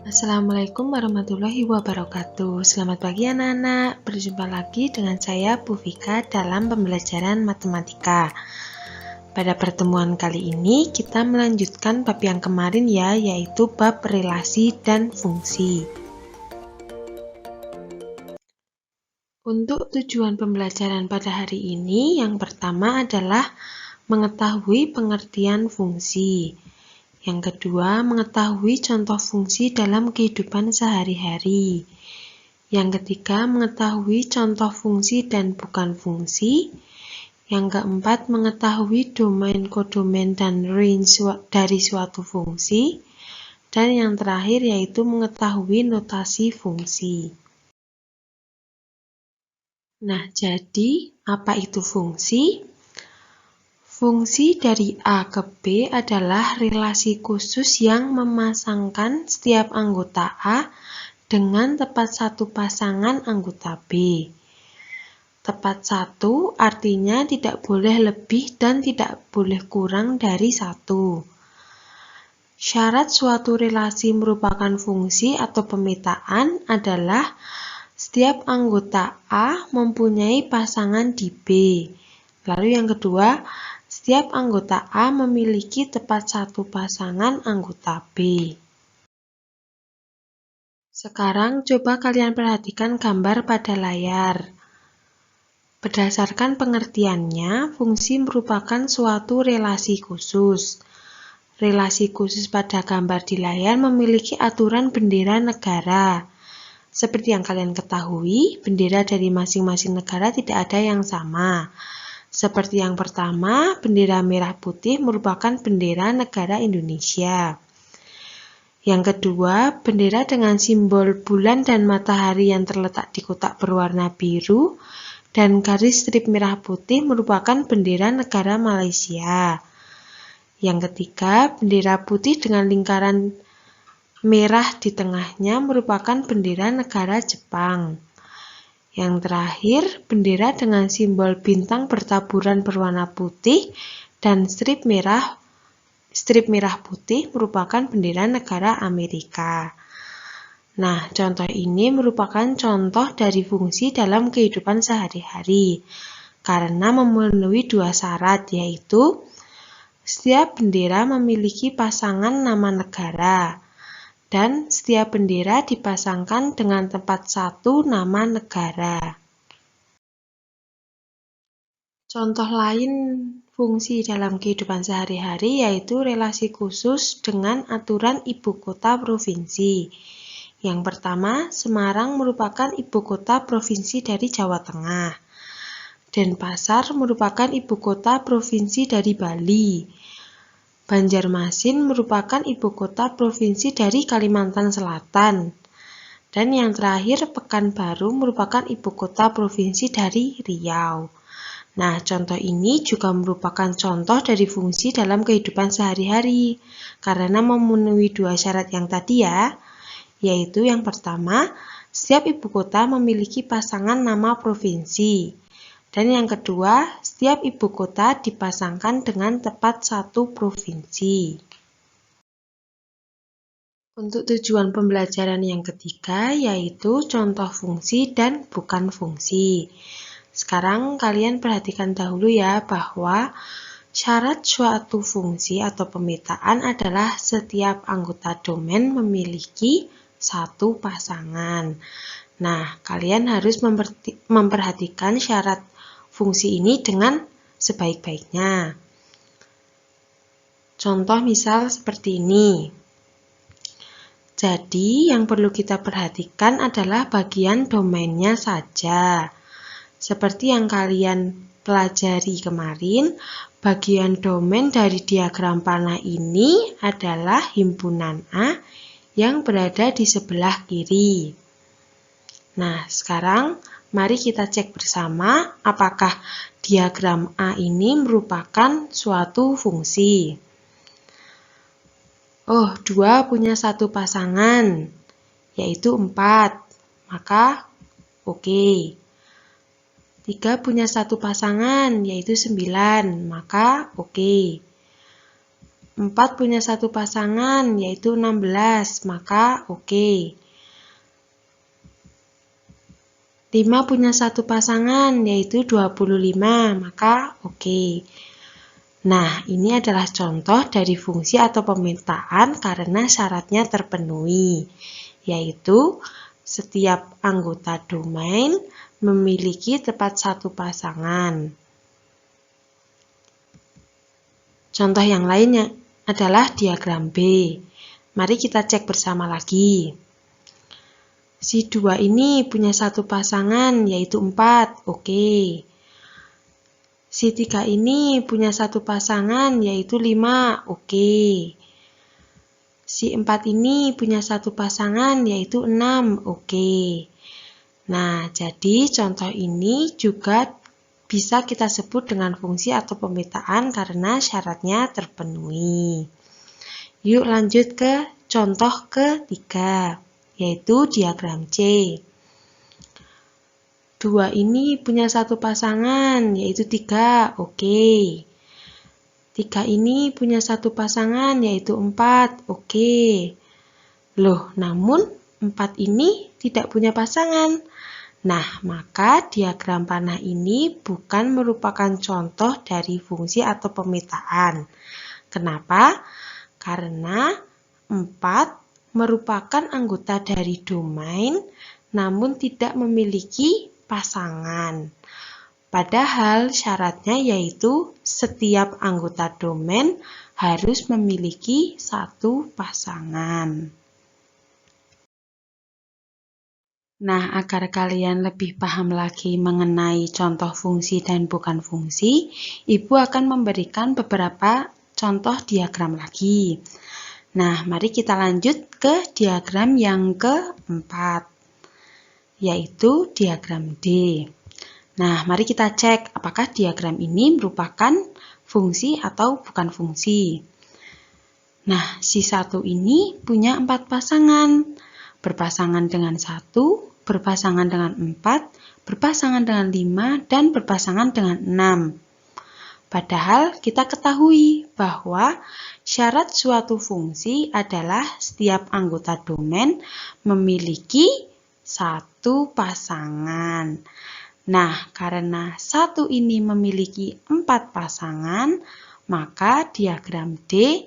Assalamualaikum warahmatullahi wabarakatuh. Selamat pagi anak-anak. Berjumpa lagi dengan saya Bu Vika dalam pembelajaran matematika. Pada pertemuan kali ini kita melanjutkan bab yang kemarin ya, yaitu bab relasi dan fungsi. Untuk tujuan pembelajaran pada hari ini, yang pertama adalah mengetahui pengertian fungsi. Yang kedua, mengetahui contoh fungsi dalam kehidupan sehari-hari. Yang ketiga, mengetahui contoh fungsi dan bukan fungsi. Yang keempat, mengetahui domain, kodomain, dan range dari suatu fungsi. Dan yang terakhir yaitu mengetahui notasi fungsi. Nah, jadi apa itu fungsi? Fungsi dari A ke B adalah relasi khusus yang memasangkan setiap anggota A dengan tepat satu pasangan anggota B. Tepat satu artinya tidak boleh lebih dan tidak boleh kurang dari satu. Syarat suatu relasi merupakan fungsi atau pemetaan adalah setiap anggota A mempunyai pasangan di B. Lalu yang kedua, setiap anggota A memiliki tepat satu pasangan anggota B. Sekarang coba kalian perhatikan gambar pada layar. Berdasarkan pengertiannya, fungsi merupakan suatu relasi khusus. Relasi khusus pada gambar di layar memiliki aturan bendera negara. Seperti yang kalian ketahui, bendera dari masing-masing negara tidak ada yang sama. Seperti yang pertama, bendera merah putih merupakan bendera negara Indonesia. Yang kedua, bendera dengan simbol bulan dan matahari yang terletak di kotak berwarna biru dan garis strip merah putih merupakan bendera negara Malaysia. Yang ketiga, bendera putih dengan lingkaran merah di tengahnya merupakan bendera negara Jepang. Yang terakhir, bendera dengan simbol bintang bertaburan berwarna putih dan strip merah putih merupakan bendera negara Amerika. Nah, contoh ini merupakan contoh dari fungsi dalam kehidupan sehari-hari karena memenuhi dua syarat, yaitu setiap bendera memiliki pasangan nama negara dan setiap bendera dipasangkan dengan tepat satu nama negara. Contoh lain fungsi dalam kehidupan sehari-hari yaitu relasi khusus dengan aturan ibu kota provinsi. Yang pertama, Semarang merupakan ibu kota provinsi dari Jawa Tengah. Denpasar merupakan ibu kota provinsi dari Bali. Banjarmasin merupakan ibu kota provinsi dari Kalimantan Selatan. Dan yang terakhir, Pekanbaru merupakan ibu kota provinsi dari Riau. Nah, contoh ini juga merupakan contoh dari fungsi dalam kehidupan sehari-hari karena memenuhi dua syarat yang tadi ya, yaitu yang pertama, setiap ibu kota memiliki pasangan nama provinsi. Dan yang kedua, setiap ibu kota dipasangkan dengan tepat satu provinsi. Untuk tujuan pembelajaran yang ketiga, yaitu contoh fungsi dan bukan fungsi. Sekarang kalian perhatikan dahulu ya bahwa syarat suatu fungsi atau pemetaan adalah setiap anggota domain memiliki satu pasangan. Nah, kalian harus memperhatikan syarat fungsi ini dengan sebaik-baiknya. Contoh misal seperti ini. Jadi, yang perlu kita perhatikan adalah bagian domainnya saja. Seperti yang kalian pelajari kemarin, bagian domain dari diagram panah ini adalah himpunan A yang berada di sebelah kiri. Nah, sekarang mari kita cek bersama apakah diagram A ini merupakan suatu fungsi. Oh, 2 punya satu pasangan, yaitu 4, maka oke. 3 punya satu pasangan, yaitu 9, maka oke. 4 punya satu pasangan, yaitu 16, maka oke. 5 punya satu pasangan, yaitu 25, maka oke. Nah, ini adalah contoh dari fungsi atau pemetaan karena syaratnya terpenuhi, yaitu setiap anggota domain memiliki tepat satu pasangan. Contoh yang lainnya adalah diagram B. Mari kita cek bersama lagi. Si 2 ini punya satu pasangan, yaitu 4. Oke. Si 3 ini punya satu pasangan, yaitu 5. Oke. Si 4 ini punya satu pasangan, yaitu 6. Oke. Nah, jadi contoh ini juga bisa kita sebut dengan fungsi atau pemetaan karena syaratnya terpenuhi. Yuk lanjut ke contoh ketiga, yaitu diagram C. 2 ini punya satu pasangan, yaitu 3. Oke. 3 ini punya satu pasangan, yaitu 4. Oke. Loh, namun 4 ini tidak punya pasangan. Nah, maka diagram panah ini bukan merupakan contoh dari fungsi atau pemetaan. Kenapa? Karena 4 merupakan anggota dari domain, namun tidak memiliki pasangan. Padahal syaratnya yaitu setiap anggota domain harus memiliki satu pasangan. Nah, agar kalian lebih paham lagi mengenai contoh fungsi dan bukan fungsi, Ibu akan memberikan beberapa contoh diagram lagi. Nah, mari kita lanjut ke diagram yang keempat, yaitu diagram D. Nah, mari kita cek apakah diagram ini merupakan fungsi atau bukan fungsi. Nah, si 1 ini punya 4 pasangan, berpasangan dengan 1, berpasangan dengan 4, berpasangan dengan 5, dan berpasangan dengan 6. Padahal kita ketahui bahwa syarat suatu fungsi adalah setiap anggota domain memiliki satu pasangan. Nah, karena 1 ini memiliki 4 pasangan, maka diagram D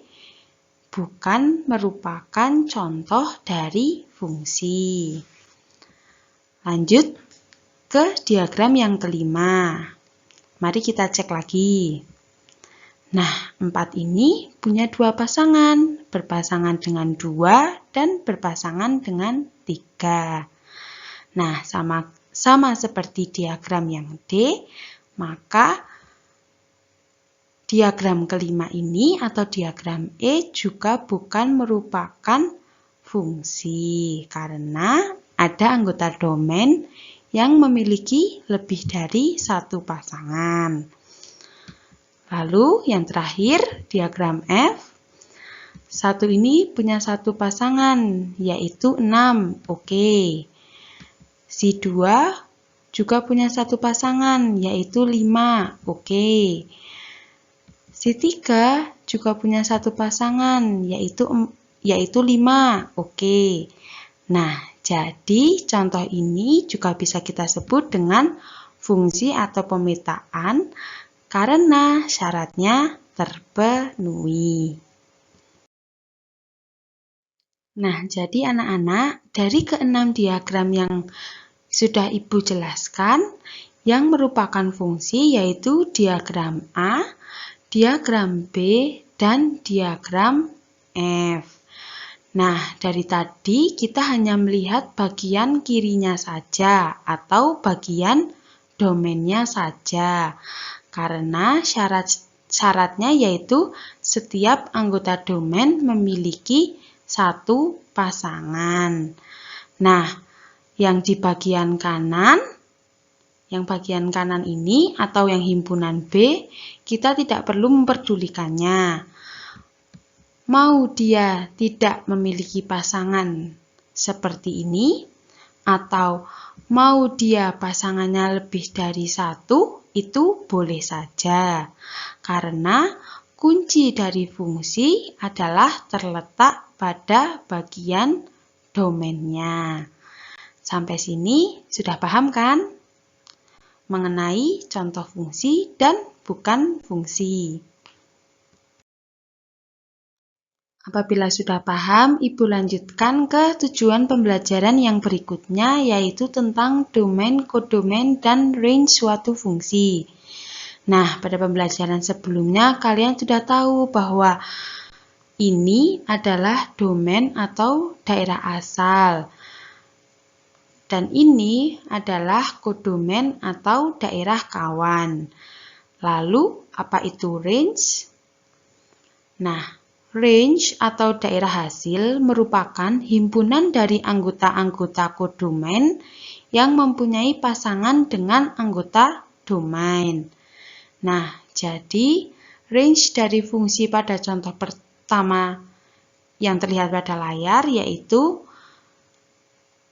bukan merupakan contoh dari fungsi. Lanjut ke diagram yang kelima. Mari kita cek lagi. Nah, 4 ini punya 2 pasangan, berpasangan dengan 2 dan berpasangan dengan 3. Nah, sama seperti diagram yang D, maka diagram kelima ini atau diagram E juga bukan merupakan fungsi karena ada anggota domain yang memiliki lebih dari satu pasangan. Lalu yang terakhir diagram F. 1 ini punya satu pasangan, yaitu 6. Oke. Si 2 juga punya satu pasangan, yaitu 5. Oke. Si 3 juga punya satu pasangan, yaitu 5. Oke. Nah, jadi contoh ini juga bisa kita sebut dengan fungsi atau pemetaan karena syaratnya terpenuhi. Nah, jadi anak-anak, dari keenam diagram yang sudah Ibu jelaskan, yang merupakan fungsi yaitu diagram A, diagram B, dan diagram F. Nah, dari tadi kita hanya melihat bagian kirinya saja atau bagian domainnya saja. Karena syaratnya yaitu setiap anggota domain memiliki satu pasangan. Nah, yang di bagian kanan ini atau yang himpunan B, kita tidak perlu memperdulikannya. Mau dia tidak memiliki pasangan seperti ini, atau mau dia pasangannya lebih dari satu, itu boleh saja. Karena kunci dari fungsi adalah terletak pada bagian domainnya. Sampai sini sudah paham kan? Mengenai contoh fungsi dan bukan fungsi. Apabila sudah paham, Ibu lanjutkan ke tujuan pembelajaran yang berikutnya, yaitu tentang domain, kodomain, dan range suatu fungsi. Nah, pada pembelajaran sebelumnya kalian sudah tahu bahwa ini adalah domain atau daerah asal. Dan ini adalah kodomain atau daerah kawan. Lalu, apa itu range? Nah, range atau daerah hasil merupakan himpunan dari anggota-anggota kodomain yang mempunyai pasangan dengan anggota domain. Nah, jadi range dari fungsi pada contoh pertama yang terlihat pada layar yaitu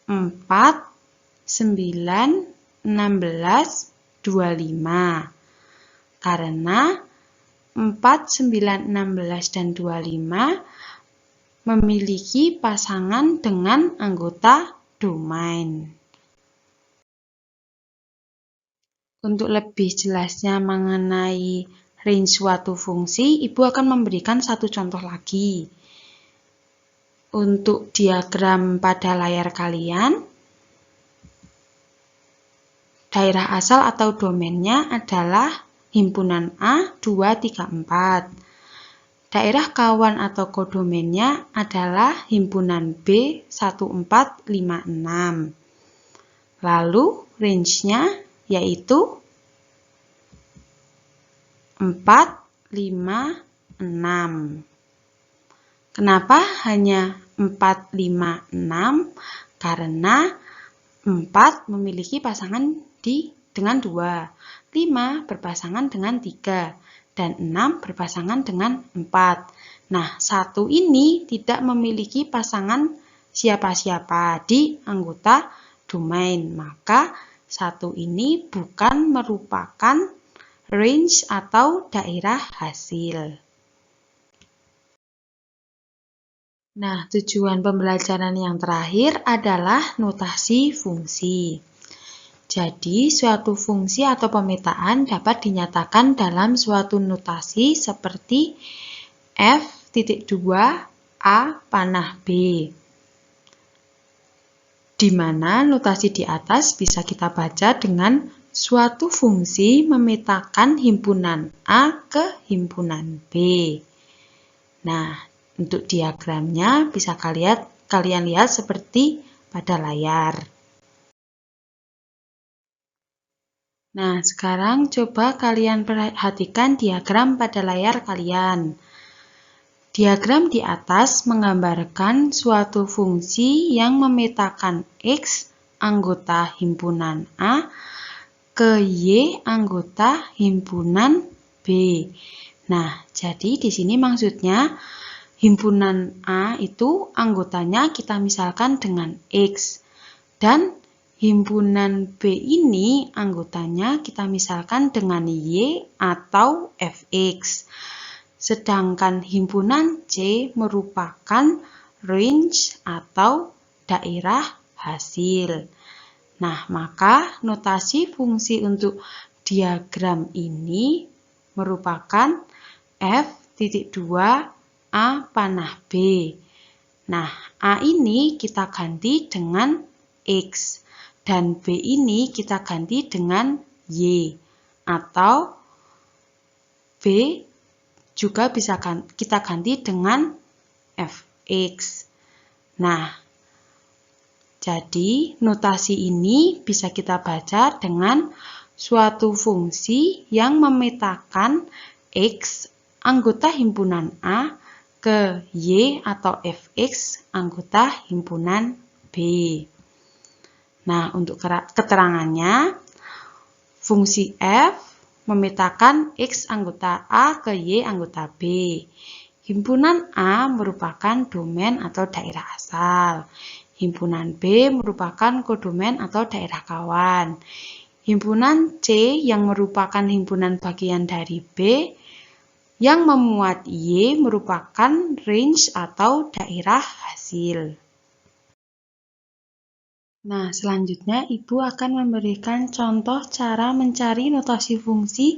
4, 9, 16, 25. Karena 4, 9, 16, dan 25 memiliki pasangan dengan anggota domain. Untuk lebih jelasnya mengenai range suatu fungsi, Ibu akan memberikan satu contoh lagi. Untuk diagram pada layar kalian, daerah asal atau domainnya adalah himpunan A, 2, 3, 4. Daerah kawan atau kodomainnya adalah himpunan B, 1, 4, 5, 6. Lalu range-nya yaitu 4, 5, 6. Kenapa hanya 4, 5, 6? Karena 4 memiliki pasangan dengan 2, 5 berpasangan dengan 3, dan 6 berpasangan dengan 4. Nah, 1 ini tidak memiliki pasangan siapa-siapa di anggota domain, maka 1 ini bukan merupakan range atau daerah hasil. Nah, tujuan pembelajaran yang terakhir adalah notasi fungsi. Jadi, suatu fungsi atau pemetaan dapat dinyatakan dalam suatu notasi seperti F.2 A panah B. Di mana notasi di atas bisa kita baca dengan suatu fungsi memetakan himpunan A ke himpunan B. Nah, untuk diagramnya bisa kalian lihat seperti pada layar. Nah, sekarang coba kalian perhatikan diagram pada layar kalian. Diagram di atas menggambarkan suatu fungsi yang memetakan X anggota himpunan A ke Y anggota himpunan B. Nah, jadi di sini maksudnya himpunan A itu anggotanya kita misalkan dengan X. Dan himpunan B ini anggotanya kita misalkan dengan Y atau Fx. Sedangkan himpunan C merupakan range atau daerah hasil. Nah, maka notasi fungsi untuk diagram ini merupakan F.2 A panah B. Nah, A ini kita ganti dengan X dan B ini kita ganti dengan Y atau B juga bisa kita ganti dengan Fx. Nah, jadi notasi ini bisa kita baca dengan suatu fungsi yang memetakan X anggota himpunan A ke Y atau Fx anggota himpunan B. Nah, untuk keterangannya, fungsi F memetakan X anggota A ke Y anggota B. Himpunan A merupakan domain atau daerah asal. Himpunan B merupakan kodomain atau daerah kawan. Himpunan C yang merupakan himpunan bagian dari B yang memuat Y merupakan range atau daerah hasil. Nah, selanjutnya Ibu akan memberikan contoh cara mencari notasi fungsi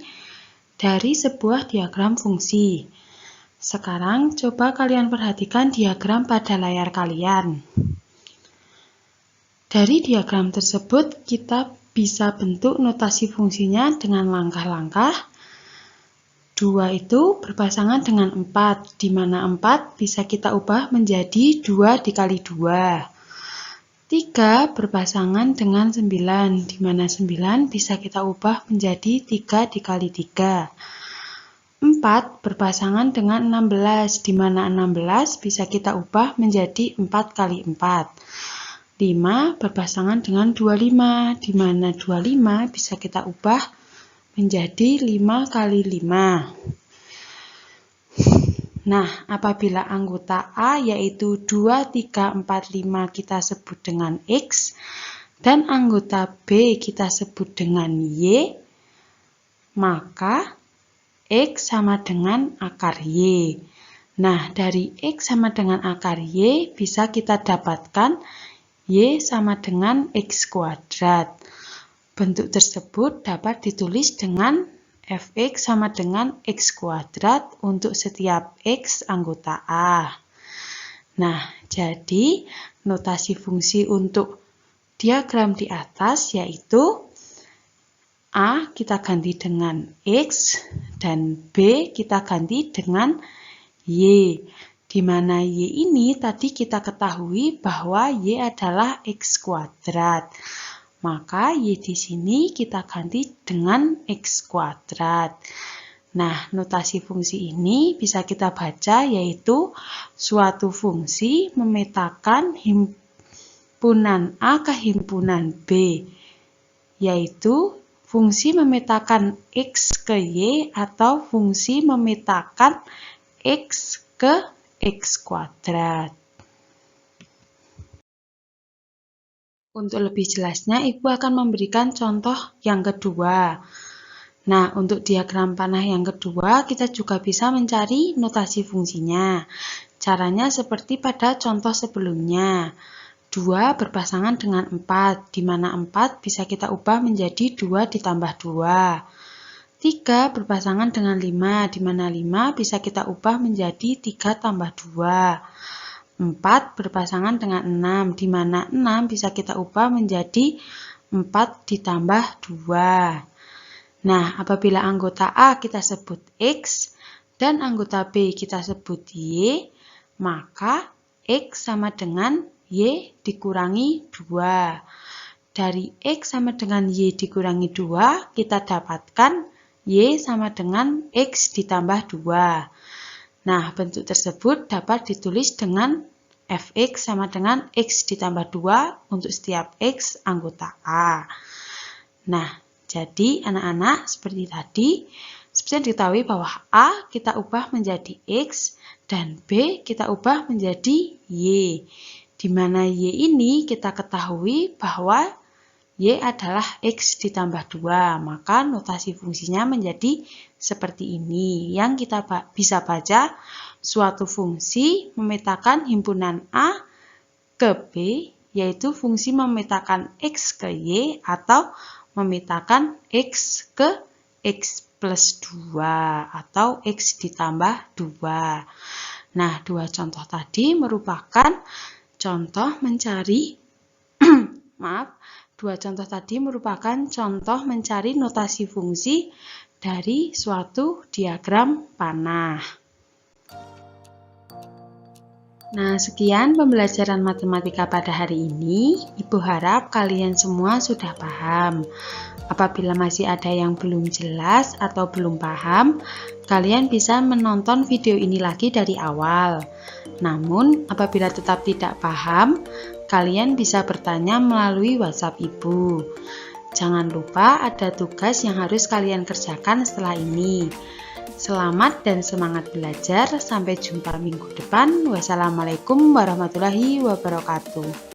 dari sebuah diagram fungsi. Sekarang coba kalian perhatikan diagram pada layar kalian. Dari diagram tersebut kita bisa bentuk notasi fungsinya dengan langkah-langkah. 2 itu berpasangan dengan 4, di mana 4 bisa kita ubah menjadi 2 dikali 2. 3 berpasangan dengan 9, di mana 9 bisa kita ubah menjadi 3 dikali 3. 4 berpasangan dengan 16, di mana 16 bisa kita ubah menjadi 4 kali 4. 5 berpasangan dengan 25, di mana 25 bisa kita ubah menjadi 5 kali 5. Nah, apabila anggota A yaitu 2, 3, 4, 5 kita sebut dengan X, dan anggota B kita sebut dengan Y, maka X sama dengan akar Y. Nah, dari X sama dengan akar Y bisa kita dapatkan Y sama dengan X kuadrat. Bentuk tersebut dapat ditulis dengan fx sama dengan x kuadrat untuk setiap x anggota A. Nah, jadi notasi fungsi untuk diagram di atas yaitu A kita ganti dengan x dan B kita ganti dengan y. Di mana y ini tadi kita ketahui bahwa y adalah x kuadrat. Maka Y di sini kita ganti dengan X kuadrat. Nah, notasi fungsi ini bisa kita baca yaitu suatu fungsi memetakan himpunan A ke himpunan B, yaitu fungsi memetakan X ke Y atau fungsi memetakan X ke X kuadrat. Untuk lebih jelasnya, Ibu akan memberikan contoh yang kedua. Nah, untuk diagram panah yang kedua, kita juga bisa mencari notasi fungsinya. Caranya seperti pada contoh sebelumnya. 2 berpasangan dengan 4, di mana 4 bisa kita ubah menjadi 2 ditambah 2. 3 berpasangan dengan 5, di mana 5 bisa kita ubah menjadi 3 tambah 2. 4 berpasangan dengan 6, di mana 6 bisa kita ubah menjadi 4 ditambah 2. Nah, apabila anggota A kita sebut X dan anggota B kita sebut Y, maka X sama dengan Y dikurangi 2. Dari X sama dengan Y dikurangi 2, kita dapatkan Y sama dengan X ditambah 2. Nah, bentuk tersebut dapat ditulis dengan fx sama dengan x ditambah 2 untuk setiap x anggota A. Nah, jadi anak-anak seperti tadi, seperti diketahui bahwa A kita ubah menjadi x dan B kita ubah menjadi y. Di mana y ini kita ketahui bahwa y adalah x ditambah 2, maka notasi fungsinya menjadi seperti ini, yang kita bisa baca suatu fungsi memetakan himpunan A ke B, yaitu fungsi memetakan x ke y atau memetakan x ke x plus 2 atau x ditambah 2. Nah, dua contoh tadi merupakan contoh mencari dua contoh tadi merupakan contoh mencari notasi fungsi dari suatu diagram panah. Nah, sekian pembelajaran matematika pada hari ini. Ibu harap kalian semua sudah paham. Apabila masih ada yang belum jelas atau belum paham, kalian bisa menonton video ini lagi dari awal. Namun, apabila tetap tidak paham, kalian bisa bertanya melalui WhatsApp Ibu. Jangan lupa ada tugas yang harus kalian kerjakan setelah ini. Selamat dan semangat belajar. Sampai jumpa minggu depan. Wassalamualaikum warahmatullahi wabarakatuh.